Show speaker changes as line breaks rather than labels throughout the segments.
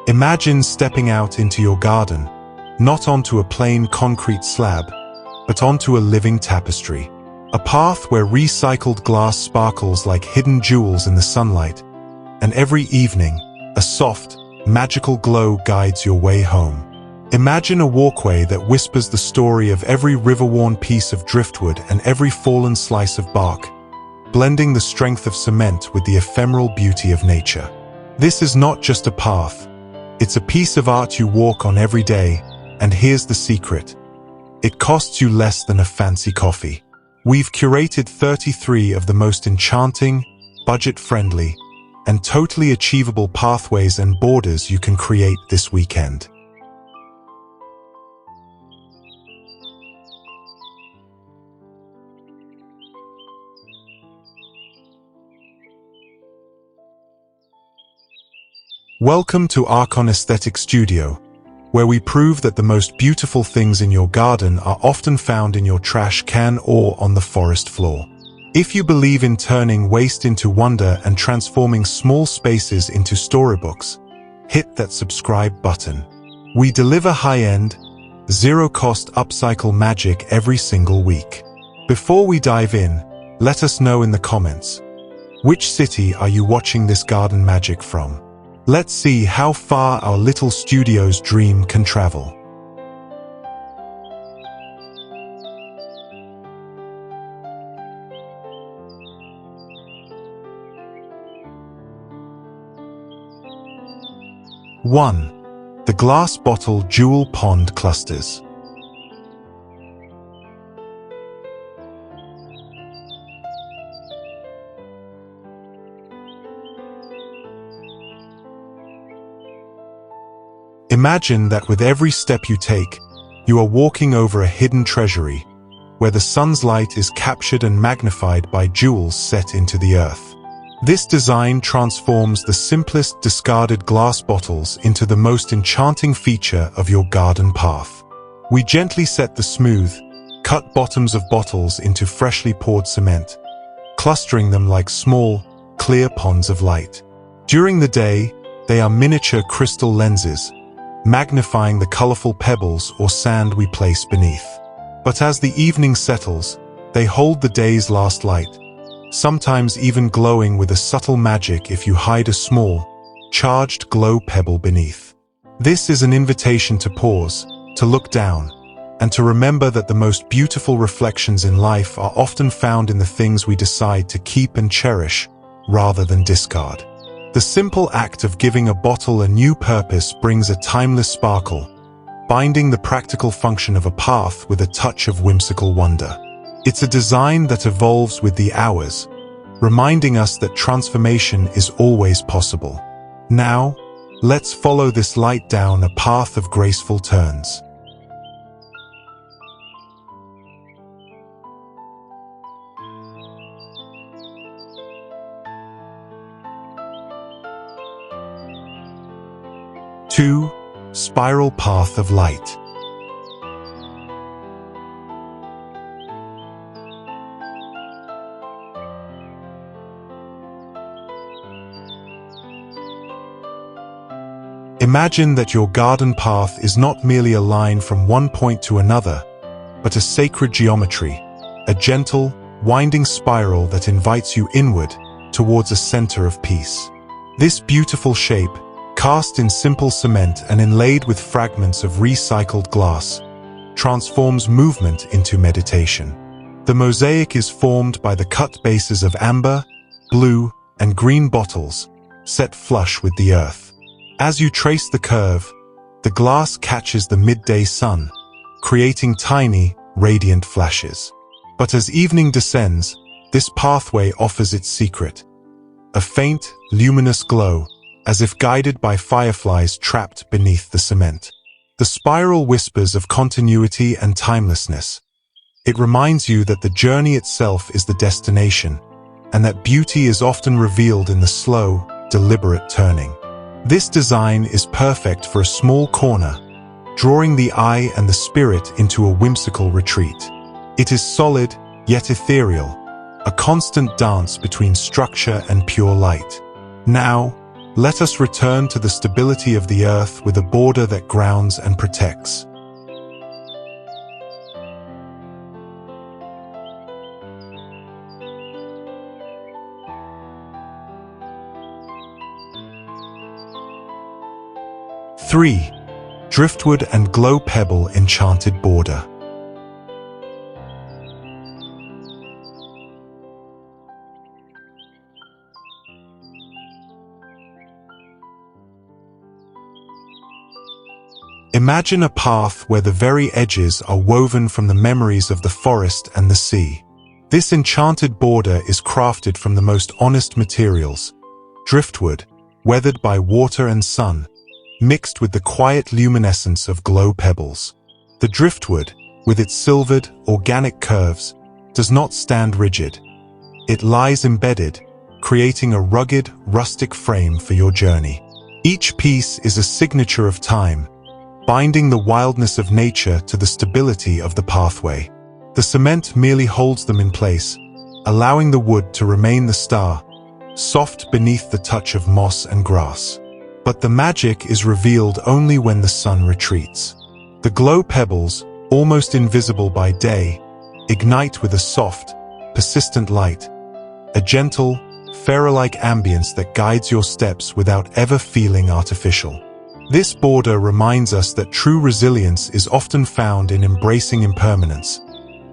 Imagine stepping out into your garden, not onto a plain concrete slab, but onto a living tapestry. A path where recycled glass sparkles like hidden jewels in the sunlight, and every evening, a soft, magical glow guides your way home. Imagine a walkway that whispers the story of every river-worn piece of driftwood and every fallen slice of bark, blending the strength of cement with the ephemeral beauty of nature. This is not just a path, it's a piece of art you walk on every day, and here's the secret. It costs you less than a fancy coffee. We've curated 33 of the most enchanting, budget-friendly, and totally achievable pathways and borders you can create this weekend. Welcome to Arkan Aesthetic Studio, where we prove that the most beautiful things in your garden are often found in your trash can or on the forest floor. If you believe in turning waste into wonder and transforming small spaces into storybooks, hit that subscribe button. We deliver high-end, zero-cost upcycle magic every single week. Before we dive in, let us know in the comments, which city are you watching this garden magic from? Let's see how far our little studio's dream can travel. One, the glass bottle jewel pond clusters. Imagine that with every step you take, you are walking over a hidden treasury, where the sun's light is captured and magnified by jewels set into the earth. This design transforms the simplest discarded glass bottles into the most enchanting feature of your garden path. We gently set the smooth, cut bottoms of bottles into freshly poured cement, clustering them like small, clear ponds of light. During the day, they are miniature crystal lenses, magnifying the colorful pebbles or sand we place beneath. But as the evening settles, they hold the day's last light, sometimes even glowing with a subtle magic if you hide a small, charged glow pebble beneath. This is an invitation to pause, to look down, and to remember that the most beautiful reflections in life are often found in the things we decide to keep and cherish, rather than discard. The simple act of giving a bottle a new purpose brings a timeless sparkle, binding the practical function of a path with a touch of whimsical wonder. It's a design that evolves with the hours, reminding us that transformation is always possible. Now, let's follow this light down a path of graceful turns. Two, spiral path of light. Imagine that your garden path is not merely a line from one point to another, but a sacred geometry, a gentle, winding spiral that invites you inward towards a center of peace. This beautiful shape, cast in simple cement and inlaid with fragments of recycled glass, transforms movement into meditation. The mosaic is formed by the cut bases of amber, blue, and green bottles, set flush with the earth. As you trace the curve, the glass catches the midday sun, creating tiny, radiant flashes. But as evening descends, this pathway offers its secret, a faint, luminous glow, as if guided by fireflies trapped beneath the cement. The spiral whispers of continuity and timelessness. It reminds you that the journey itself is the destination, and that beauty is often revealed in the slow, deliberate turning. This design is perfect for a small corner, drawing the eye and the spirit into a whimsical retreat. It is solid, yet ethereal, a constant dance between structure and pure light. Now, let us return to the stability of the earth with a border that grounds and protects. Three, Driftwood and Wood-Pebble Enchanted Border. Imagine a path where the very edges are woven from the memories of the forest and the sea. This enchanted border is crafted from the most honest materials, driftwood, weathered by water and sun, mixed with the quiet luminescence of Wood-Pebbles. The driftwood, with its silvered, organic curves, does not stand rigid. It lies embedded, creating a rugged, rustic frame for your journey. Each piece is a signature of time, binding the wildness of nature to the stability of the pathway. The cement merely holds them in place, allowing the wood to remain the star, soft beneath the touch of moss and grass. But the magic is revealed only when the sun retreats. The Wood-Pebbles, almost invisible by day, ignite with a soft, persistent light, a gentle, fairy-like ambience that guides your steps without ever feeling artificial. This border reminds us that true resilience is often found in embracing impermanence,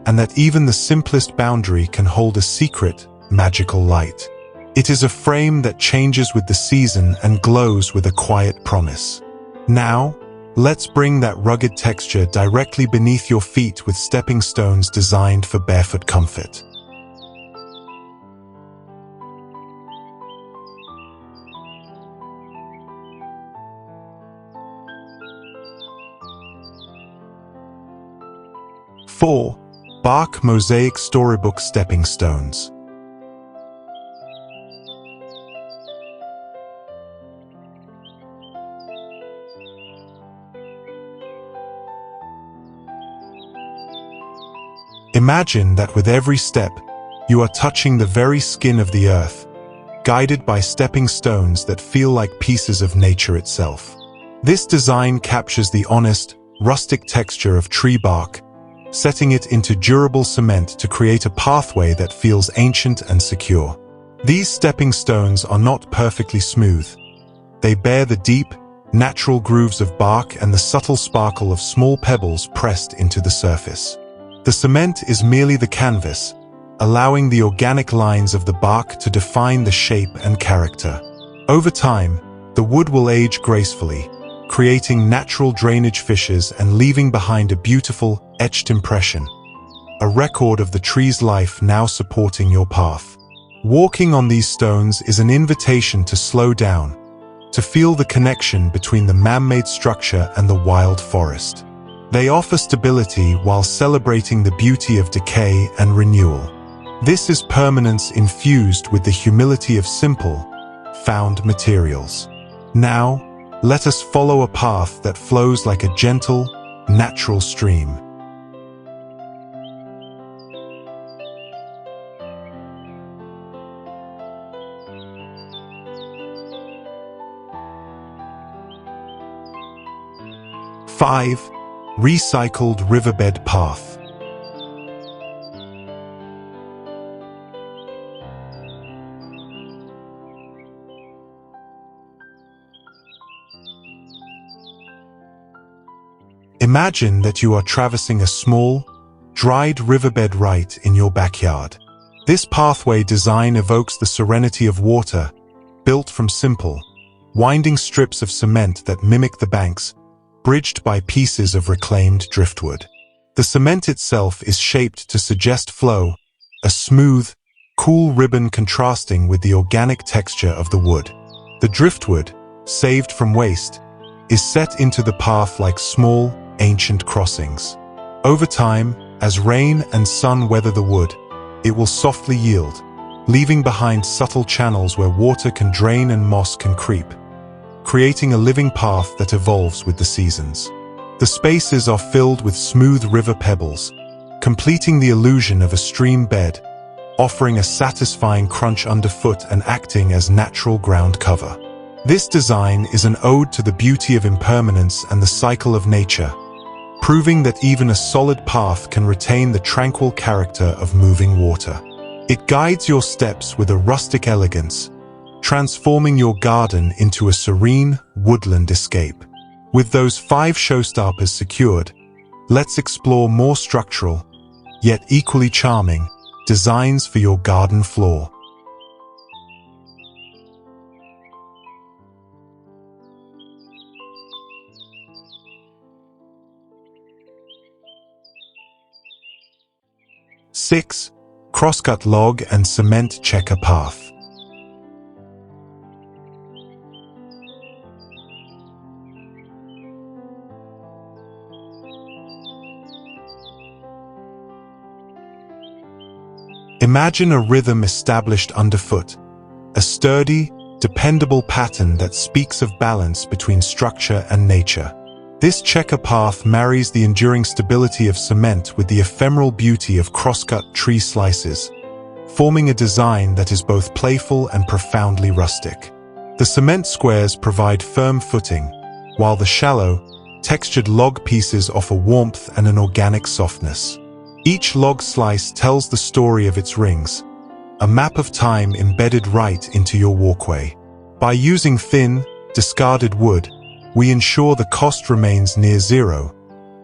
and that even the simplest boundary can hold a secret, magical light. It is a frame that changes with the season and glows with a quiet promise. Now, let's bring that rugged texture directly beneath your feet with stepping stones designed for barefoot comfort. Four, Bark Mosaic Storybook Stepping Stones. Imagine that with every step, you are touching the very skin of the earth, guided by stepping stones that feel like pieces of nature itself. This design captures the honest, rustic texture of tree bark, setting it into durable cement to create a pathway that feels ancient and secure. These stepping stones are not perfectly smooth. They bear the deep, natural grooves of bark and the subtle sparkle of small pebbles pressed into the surface. The cement is merely the canvas, allowing the organic lines of the bark to define the shape and character. Over time, the wood will age gracefully, creating natural drainage fissures and leaving behind a beautiful, etched impression, a record of the tree's life now supporting your path. Walking on these stones is an invitation to slow down, to feel the connection between the man-made structure and the wild forest. They offer stability while celebrating the beauty of decay and renewal. This is permanence infused with the humility of simple, found materials. Now, let us follow a path that flows like a gentle, natural stream. Five, Recycled Riverbed Path. Imagine that you are traversing a small, dried riverbed right in your backyard. This pathway design evokes the serenity of water, built from simple, winding strips of cement that mimic the banks, bridged by pieces of reclaimed driftwood. The cement itself is shaped to suggest flow, a smooth, cool ribbon contrasting with the organic texture of the wood. The driftwood, saved from waste, is set into the path like small, ancient crossings. Over time, as rain and sun weather the wood, it will softly yield, leaving behind subtle channels where water can drain and moss can creep, creating a living path that evolves with the seasons. The spaces are filled with smooth river pebbles, completing the illusion of a stream bed, offering a satisfying crunch underfoot and acting as natural ground cover. This design is an ode to the beauty of impermanence and the cycle of nature, proving that even a solid path can retain the tranquil character of moving water. It guides your steps with a rustic elegance, transforming your garden into a serene, woodland escape. With those 5 showstoppers secured, let's explore more structural, yet equally charming, designs for your garden floor. Six, crosscut log and cement checker path. Imagine a rhythm established underfoot, a sturdy, dependable pattern that speaks of balance between structure and nature. This checker path marries the enduring stability of cement with the ephemeral beauty of crosscut tree slices, forming a design that is both playful and profoundly rustic. The cement squares provide firm footing, while the shallow, textured log pieces offer warmth and an organic softness. Each log slice tells the story of its rings, a map of time embedded right into your walkway. By using thin, discarded wood, we ensure the cost remains near zero,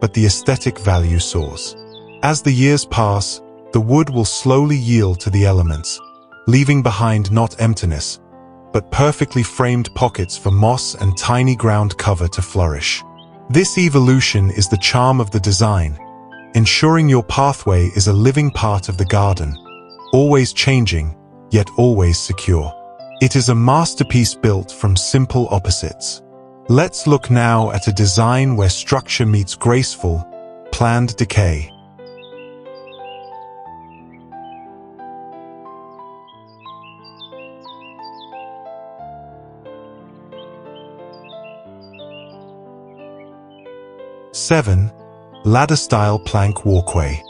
but the aesthetic value soars. As the years pass, the wood will slowly yield to the elements, leaving behind not emptiness, but perfectly framed pockets for moss and tiny ground cover to flourish. This evolution is the charm of the design, ensuring your pathway is a living part of the garden, always changing, yet always secure. It is a masterpiece built from simple opposites. Let's look now at a design where structure meets graceful, planned decay. Seven, ladder-style plank walkway.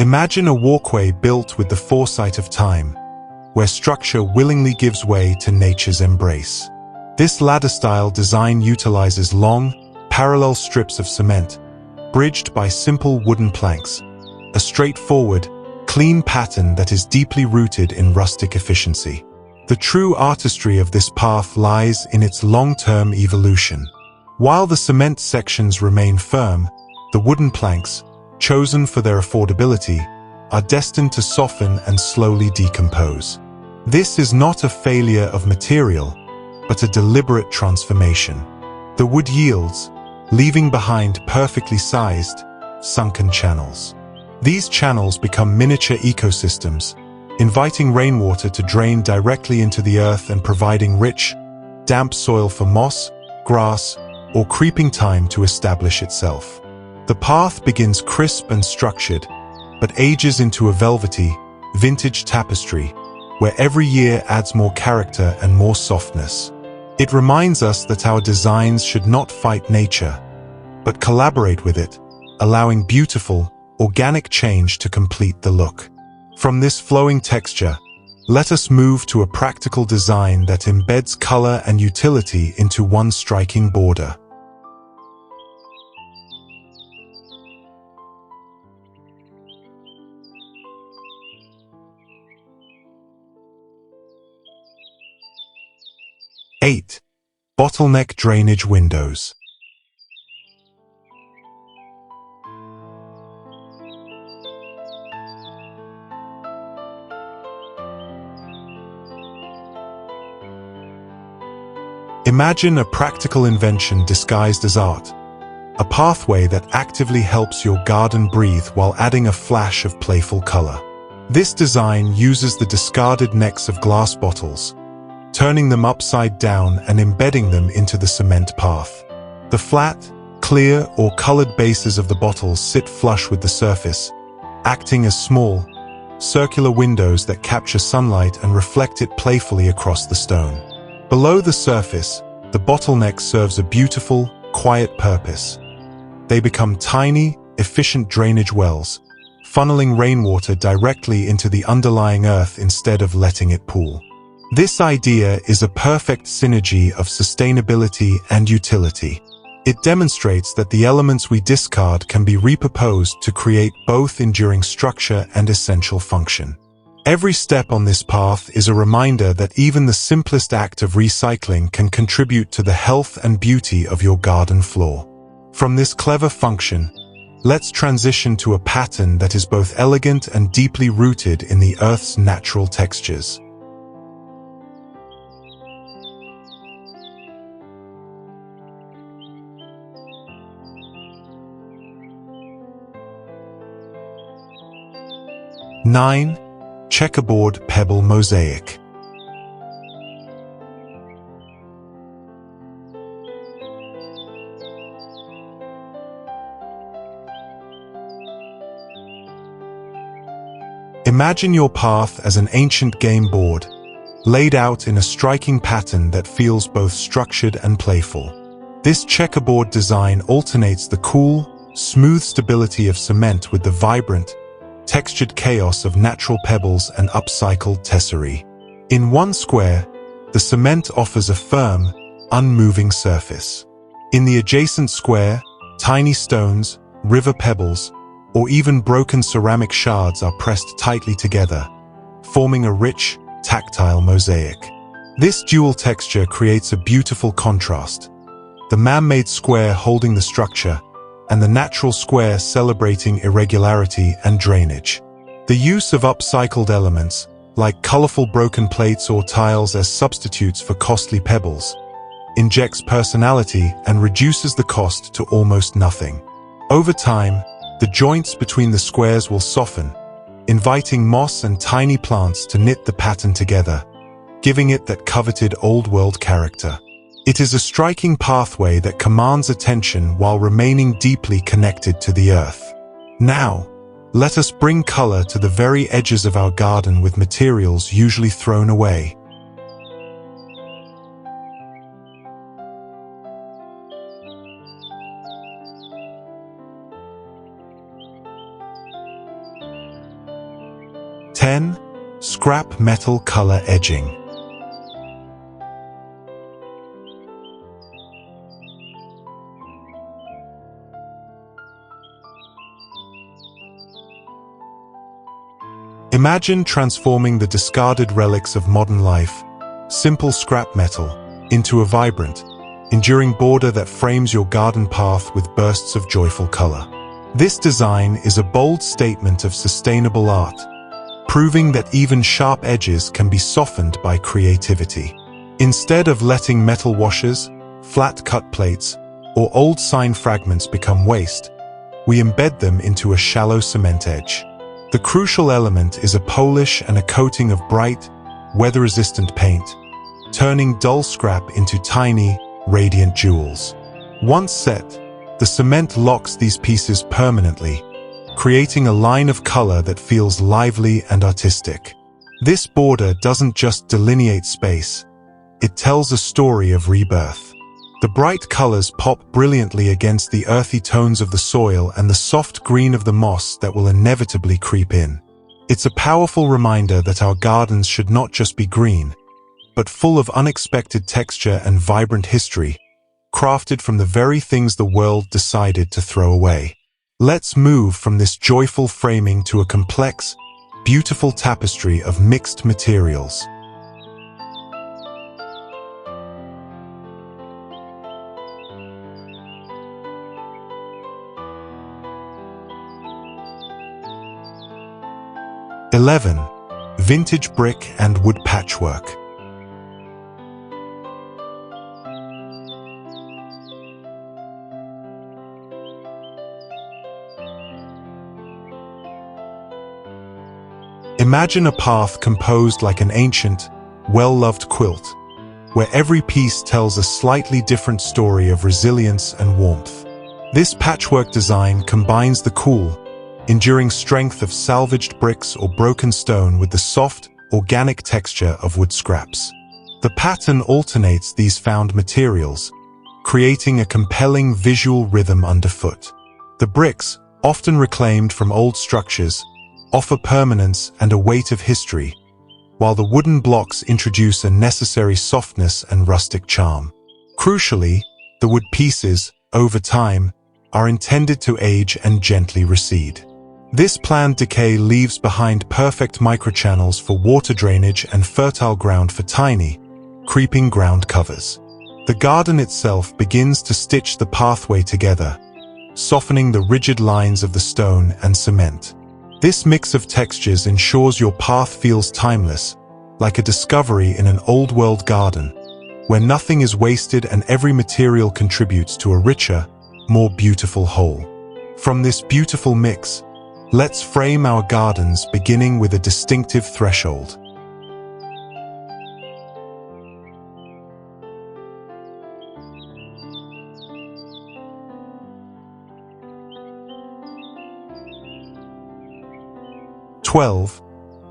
Imagine a walkway built with the foresight of time, where structure willingly gives way to nature's embrace. This ladder-style design utilizes long, parallel strips of cement, bridged by simple wooden planks, a straightforward, clean pattern that is deeply rooted in rustic efficiency. The true artistry of this path lies in its long-term evolution. While the cement sections remain firm, the wooden planks, chosen for their affordability, are destined to soften and slowly decompose. This is not a failure of material, but a deliberate transformation. The wood yields, leaving behind perfectly sized, sunken channels. These channels become miniature ecosystems, inviting rainwater to drain directly into the earth and providing rich, damp soil for moss, grass, or creeping thyme to establish itself. The path begins crisp and structured, but ages into a velvety, vintage tapestry, where every year adds more character and more softness. It reminds us that our designs should not fight nature, but collaborate with it, allowing beautiful, organic change to complete the look. From this flowing texture, let us move to a practical design that embeds color and utility into one striking border. Eight, bottleneck drainage windows. Imagine a practical invention disguised as art, a pathway that actively helps your garden breathe while adding a flash of playful color. This design uses the discarded necks of glass bottles, turning them upside down and embedding them into the cement path. The flat, clear, or colored bases of the bottles sit flush with the surface, acting as small, circular windows that capture sunlight and reflect it playfully across the stone. Below the surface, the bottleneck serves a beautiful, quiet purpose. They become tiny, efficient drainage wells, funneling rainwater directly into the underlying earth instead of letting it pool. This idea is a perfect synergy of sustainability and utility. It demonstrates that the elements we discard can be repurposed to create both enduring structure and essential function. Every step on this path is a reminder that even the simplest act of recycling can contribute to the health and beauty of your garden floor. From this clever function, let's transition to a pattern that is both elegant and deeply rooted in the earth's natural textures. (9) Checkerboard Pebble Mosaic. Imagine your path as an ancient game board, laid out in a striking pattern that feels both structured and playful. This checkerboard design alternates the cool, smooth stability of cement with the vibrant, textured chaos of natural pebbles and upcycled tesserae. In one square, the cement offers a firm, unmoving surface. In the adjacent square, tiny stones, river pebbles, or even broken ceramic shards are pressed tightly together, forming a rich, tactile mosaic. This dual texture creates a beautiful contrast: the man-made square holding the structure, and the natural square celebrating irregularity and drainage. The use of upcycled elements, like colorful broken plates or tiles as substitutes for costly pebbles, injects personality and reduces the cost to almost nothing. Over time, the joints between the squares will soften, inviting moss and tiny plants to knit the pattern together, giving it that coveted old-world character. It is a striking pathway that commands attention while remaining deeply connected to the earth. Now, let us bring color to the very edges of our garden with materials usually thrown away. (10) Scrap metal color edging. Imagine transforming the discarded relics of modern life, simple scrap metal, into a vibrant, enduring border that frames your garden path with bursts of joyful color. This design is a bold statement of sustainable art, proving that even sharp edges can be softened by creativity. Instead of letting metal washers, flat cut plates, or old sign fragments become waste, we embed them into a shallow cement edge. The crucial element is a polish and a coating of bright, weather-resistant paint, turning dull scrap into tiny, radiant jewels. Once set, the cement locks these pieces permanently, creating a line of color that feels lively and artistic. This border doesn't just delineate space, it tells a story of rebirth. The bright colors pop brilliantly against the earthy tones of the soil and the soft green of the moss that will inevitably creep in. It's a powerful reminder that our gardens should not just be green, but full of unexpected texture and vibrant history, crafted from the very things the world decided to throw away. Let's move from this joyful framing to a complex, beautiful tapestry of mixed materials. (11) Vintage brick and wood patchwork. Imagine a path composed like an ancient, well-loved quilt, where every piece tells a slightly different story of resilience and warmth. This patchwork design combines the cool, enduring strength of salvaged bricks or broken stone with the soft, organic texture of wood scraps. The pattern alternates these found materials, creating a compelling visual rhythm underfoot. The bricks, often reclaimed from old structures, offer permanence and a weight of history, while the wooden blocks introduce a necessary softness and rustic charm. Crucially, the wood pieces, over time, are intended to age and gently recede. This planned decay leaves behind perfect microchannels for water drainage and fertile ground for tiny, creeping ground covers. The garden itself begins to stitch the pathway together, softening the rigid lines of the stone and cement. This mix of textures ensures your path feels timeless, like a discovery in an old-world garden, where nothing is wasted and every material contributes to a richer, more beautiful whole. From this beautiful mix, let's frame our gardens beginning with a distinctive threshold.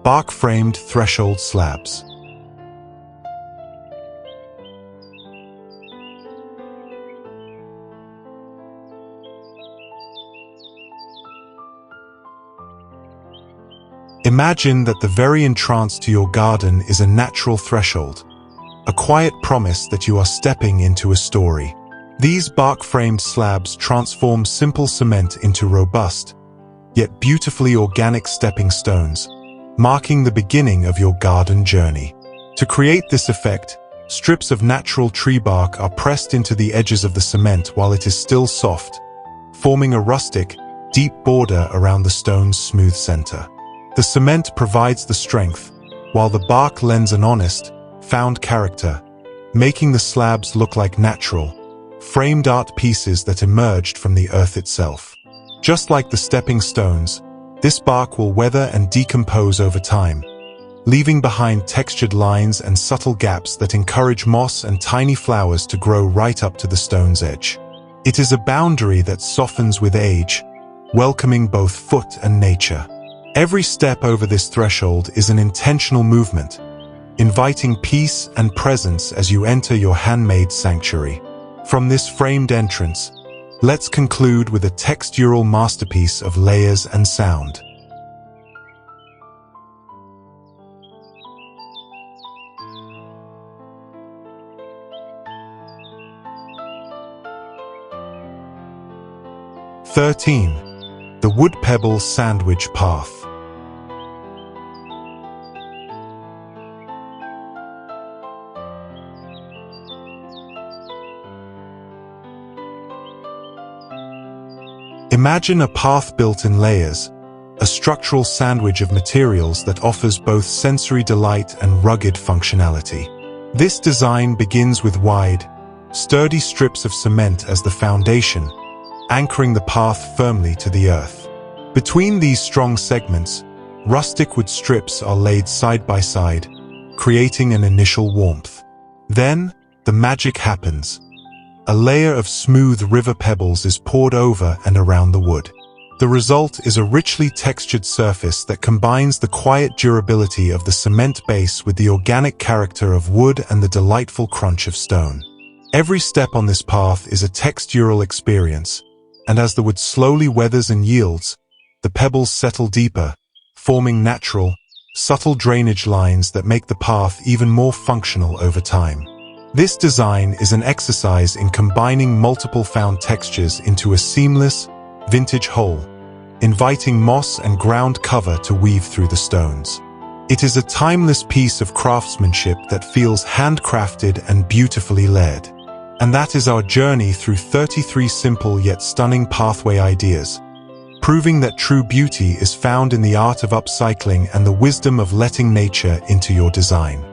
Bark-framed threshold slabs. Imagine that the very entrance to your garden is a natural threshold, a quiet promise that you are stepping into a story. These bark-framed slabs transform simple cement into robust, yet beautifully organic stepping stones, marking the beginning of your garden journey. To create this effect, strips of natural tree bark are pressed into the edges of the cement while it is still soft, forming a rustic, deep border around the stone's smooth center. The cement provides the strength, while the bark lends an honest, found character, making the slabs look like natural, framed art pieces that emerged from the earth itself. Just like the stepping stones, this bark will weather and decompose over time, leaving behind textured lines and subtle gaps that encourage moss and tiny flowers to grow right up to the stone's edge. It is a boundary that softens with age, welcoming both foot and nature. Every step over this threshold is an intentional movement, inviting peace and presence as you enter your handmade sanctuary. From this framed entrance, let's conclude with a textural masterpiece of layers and sound. The Wood-Pebble Sandwich Path. Imagine a path built in layers, a structural sandwich of materials that offers both sensory delight and rugged functionality. This design begins with wide, sturdy strips of cement as the foundation, anchoring the path firmly to the earth. Between these strong segments, rustic wood strips are laid side by side, creating an initial warmth. Then, the magic happens. A layer of smooth river pebbles is poured over and around the wood. The result is a richly textured surface that combines the quiet durability of the cement base with the organic character of wood and the delightful crunch of stone. Every step on this path is a textural experience, and as the wood slowly weathers and yields, the pebbles settle deeper, forming natural, subtle drainage lines that make the path even more functional over time. This design is an exercise in combining multiple found textures into a seamless, vintage whole, inviting moss and ground cover to weave through the stones. It is a timeless piece of craftsmanship that feels handcrafted and beautifully layered. And that is our journey through 33 simple yet stunning pathway ideas, proving that true beauty is found in the art of upcycling and the wisdom of letting nature into your design.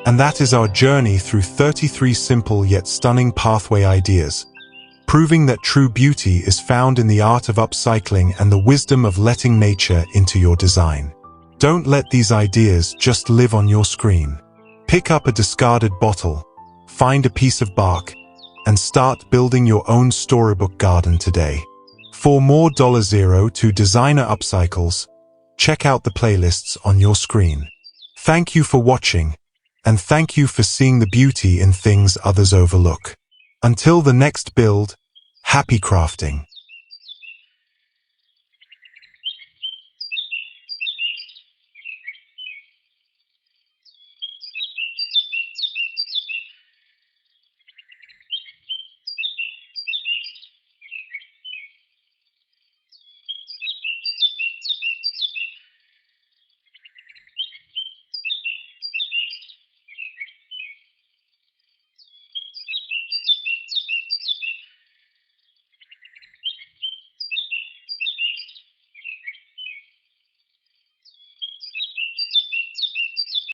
And that is our journey through 33 simple yet stunning pathway ideas, proving that true beauty is found in the art of upcycling and the wisdom of letting nature into your design. Don't let these ideas just live on your screen. Pick up a discarded bottle, find a piece of bark, and start building your own storybook garden today. For more $0 to designer upcycles, check out the playlists on your screen. Thank you for watching, and thank you for seeing the beauty in things others overlook. Until the next build, happy crafting.